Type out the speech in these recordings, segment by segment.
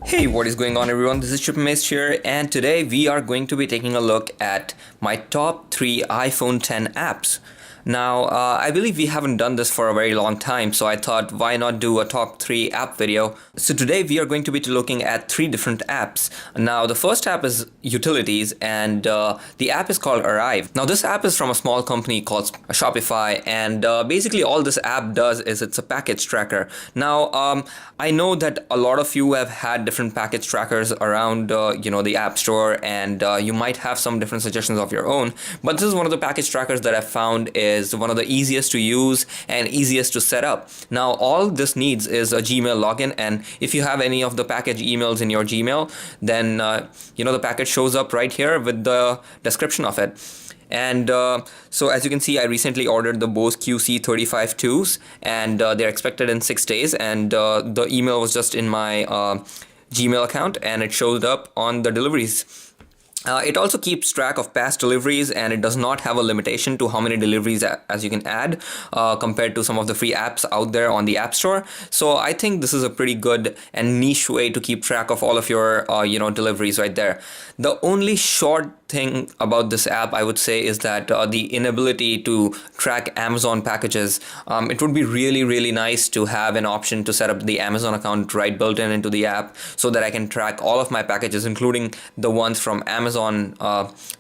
Hey, what is going on everyone? This is Chipmist here, and today we are going to be taking a look at my top 3 iPhone 10 apps. Now, I believe we haven't done this for a very long time, so I thought why not do a top 3 app video. So today we are going to be looking at 3 different apps. Now, the first app is Utilities, and the app is called Arrive. Now, this app is from a small company called Shopify, and basically all this app does is it's a package tracker. Now, I know that a lot of you have had different package trackers around, the App Store, and you might have some different suggestions of your own. But this is one of the package trackers that I've found is one of the easiest to use and easiest to set up. Now, all this needs is a Gmail login, and if you have any of the package emails in your Gmail, then the package shows up right here with the description of it. And so as you can see, I recently ordered the Bose QC35-2s, and they're expected in 6 days, and the email was just in my Gmail account, and it showed up on the deliveries. It also keeps track of past deliveries, and it does not have a limitation to how many deliveries as you can add compared to some of the free apps out there on the App Store. So I think this is a pretty good and niche way to keep track of all of your deliveries right there. The only short thing about this app, I would say, is that the inability to track Amazon packages. It would be really nice to have an option to set up the Amazon account right built in into the app, so that I can track all of my packages, including the ones from Amazon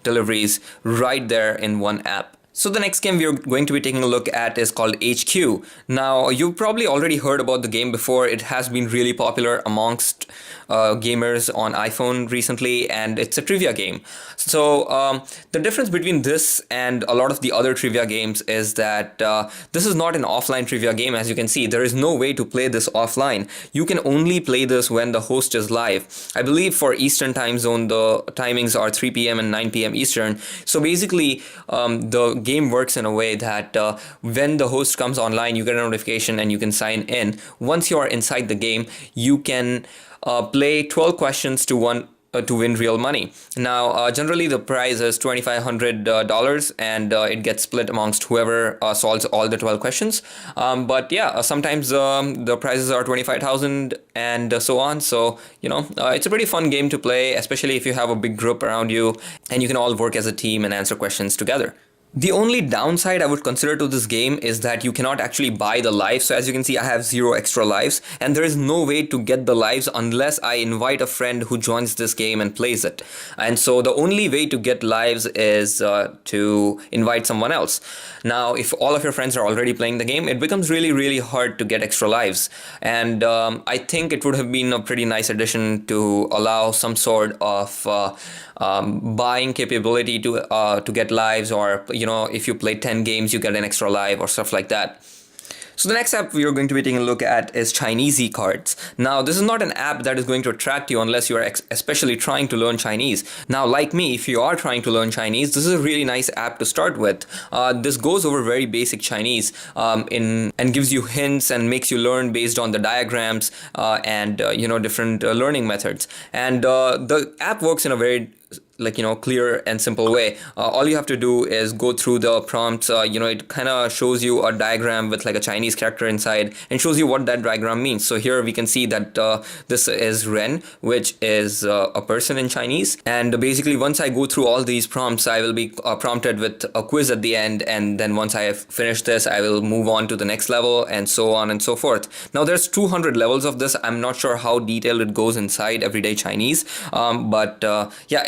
deliveries, right there in one app. So the next game we are going to be taking a look at is called HQ. Now, you've probably already heard about the game before. It has been really popular amongst gamers on iPhone recently, and it's a trivia game. So the difference between this and a lot of the other trivia games is that this is not an offline trivia game. As you can see, there is no way to play this offline. You can only play this when the host is live. I believe for Eastern time zone, the timings are 3 p.m. and 9 p.m. Eastern. So basically, the game works in a way that when the host comes online, you get a notification and you can sign in. Once you are inside the game, you can play 12 questions to win real money. Now, generally the prize is $2,500, and it gets split amongst whoever solves all the 12 questions. But yeah, sometimes the prizes are 25,000 and so on. So, it's a pretty fun game to play, especially if you have a big group around you and you can all work as a team and answer questions together. The only downside I would consider to this game is that you cannot actually buy the lives. So as you can see, I have 0 extra lives, and there is no way to get the lives unless I invite a friend who joins this game and plays it. And so the only way to get lives is to invite someone else. Now, if all of your friends are already playing the game, it becomes really hard to get extra lives. And I think it would have been a pretty nice addition to allow some sort of buying capability to get lives, or if you play 10 games, you get an extra live or stuff like that. So the next app we are going to be taking a look at is Chinese cards. Now, this is not an app that is going to attract you unless you are especially trying to learn Chinese. Now, like me, if you are trying to learn Chinese, this is a really nice app to start with. This goes over very basic Chinese and gives you hints and makes you learn based on the diagrams and different learning methods. And the app works in a very clear and simple way. All you have to do is go through the prompts. It kind of shows you a diagram with like a Chinese character inside and shows you what that diagram means. So here we can see that this is Ren, which is a person in Chinese. And basically, once I go through all these prompts, I will be prompted with a quiz at the end. And then once I have finished this, I will move on to the next level, and so on and so forth. Now, there's 200 levels of this. I'm not sure how detailed it goes inside everyday Chinese. But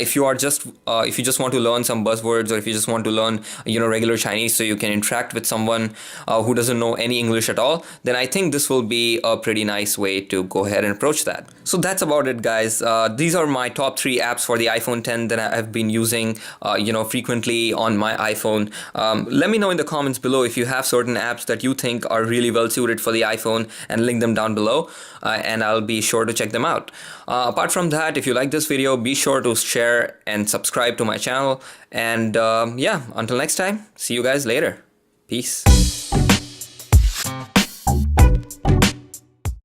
if you just want to learn some buzzwords, or if you just want to learn regular Chinese so you can interact with someone who doesn't know any English at all, then I think this will be a pretty nice way to go ahead and approach that. So that's about it, guys. These are my top 3 apps for the iPhone 10 that I've been using frequently on my iPhone. Let me know in the comments below if you have certain apps that you think are really well suited for the iPhone, and link them down below, and I'll be sure to check them out. Apart from that, if you like this video, be sure to share and subscribe to my channel. And until next time, see you guys later. Peace.